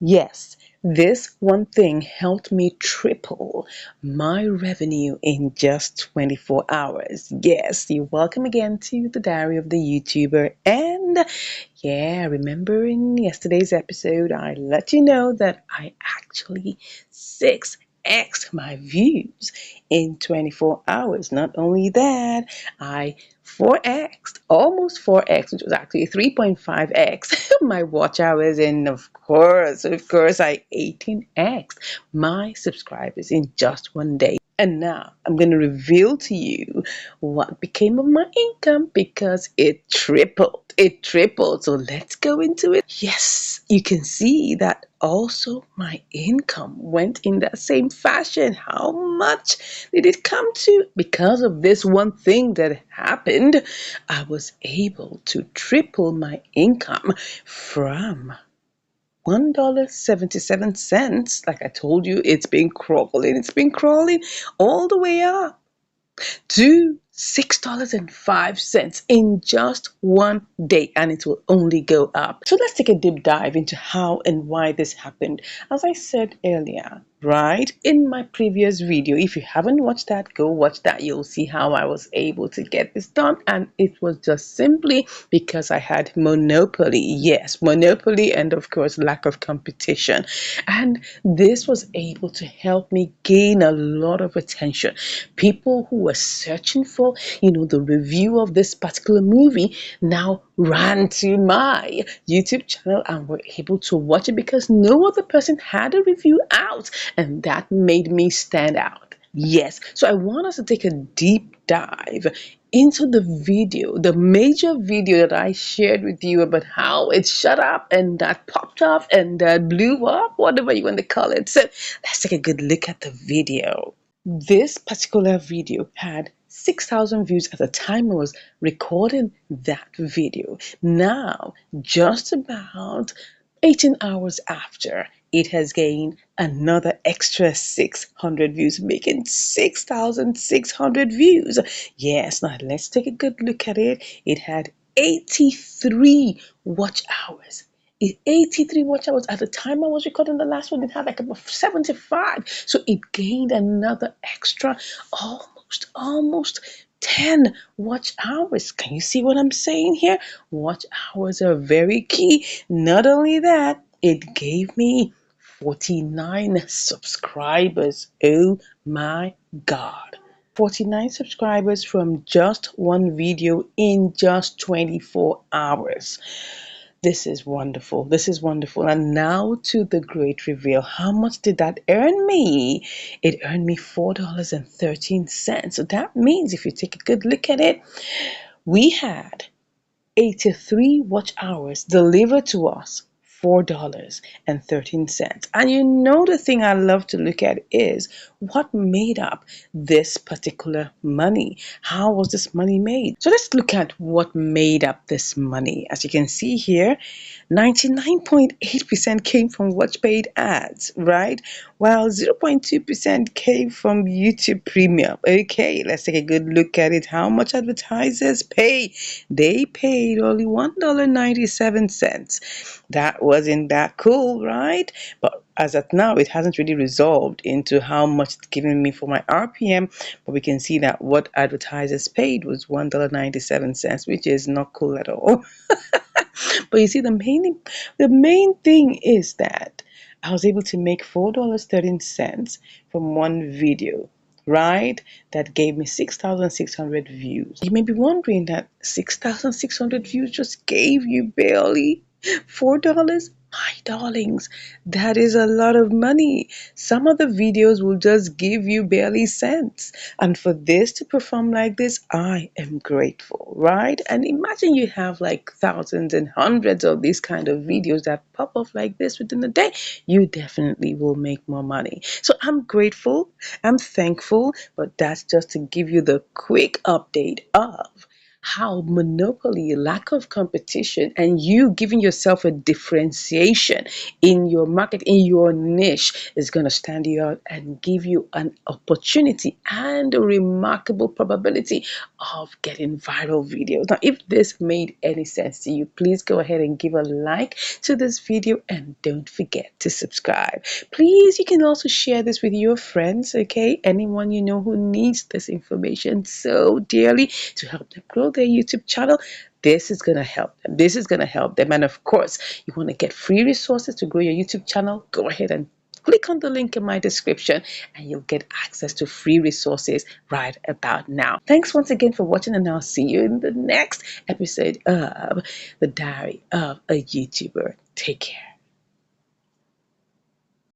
Yes, this one thing helped me triple my revenue in just 24 hours. Yes, you're welcome again to the Diary of the YouTuber. And yeah, remember in yesterday's episode, I let you know that I actually 6x my views in 24 hours. Not only that, I 4x, almost 4x, which was actually 3.5x my watch hours, and of course, I 18x my subscribers in just one day. And now I'm going to reveal to you what became of my income because it tripled. It tripled. So let's go into it. Yes, you can see that also my income went in that same fashion. How much did it come to? Because of this one thing that happened, I was able to triple my income from $1.77. Like I told you, it's been crawling all the way up to $6.05 in just one day, and it will only go up. So let's take a deep dive into how and why this happened. As I said earlier, right in my previous video, if you haven't watched that, go watch that. You'll see how I was able to get this done, and it was just simply because I had monopoly. Yes, monopoly, and of course lack of competition. And this was able to help me gain a lot of attention. People who were searching for, the review of this particular movie now ran to my YouTube channel and were able to watch it because no other person had a review out, and that made me stand out. Yes, so I want us to take a deep dive into the video, the major video that I shared with you about how it shut up and that popped off and that blew up, whatever you want to call it. So let's take a good look at the video. This particular video had 6,000 views at the time I was recording that video. Now, just about 18 hours after, it has gained another extra 600 views, making 6,600 views. Yes, now let's take a good look at it. It had 83 watch hours. 83 watch hours. At the time I was recording the last one, it had like about 75. So it gained another extra almost 10 watch hours. Can you see what I'm saying here? Watch hours are very key. Not only that, it gave me 49 subscribers. Oh my God. 49 subscribers from just one video in just 24 hours. This is wonderful. This is wonderful. And now to the great reveal. How much did that earn me? It earned me $4.13. So that means if you take a good look at it, we had 83 watch hours delivered to us. $4.13. And the thing I love to look at is what made up this particular money. How was this money made? So let's look at what made up this money. As you can see here, 99.8% came from watch paid ads, right? While 0.2% came from YouTube Premium. Okay, let's take a good look at it. How much advertisers pay? They paid only $1.97. That wasn't that cool, right? But as at now, it hasn't really resolved into how much it's giving me for my RPM. But we can see that what advertisers paid was $1.97, which is not cool at all. But you see, the main thing is that I was able to make $4.13 from one video, right? That gave me 6,600 views. You may be wondering that 6,600 views just gave you barely $4. My darlings, that is a lot of money. Some of the videos will just give you barely cents. And for this to perform like this, I am grateful, right? And imagine you have like thousands and hundreds of these kind of videos that pop off like this within a day. You definitely will make more money. So I'm grateful, I'm thankful, but that's just to give you the quick update of how monopoly, lack of competition, and you giving yourself a differentiation in your market, in your niche, is going to stand you out and give you an opportunity and a remarkable probability of getting viral videos. Now, if this made any sense to you, please go ahead and give a like to this video and don't forget to subscribe. Please, you can also share this with your friends, okay? Anyone you know who needs this information so dearly to help them grow their YouTube channel. This is going to help them. This is going to help them. And of course, you want to get free resources to grow your YouTube channel, go ahead and click on the link in my description and you'll get access to free resources right about now. Thanks once again for watching, and I'll see you in the next episode of The Diary of a YouTuber. Take care.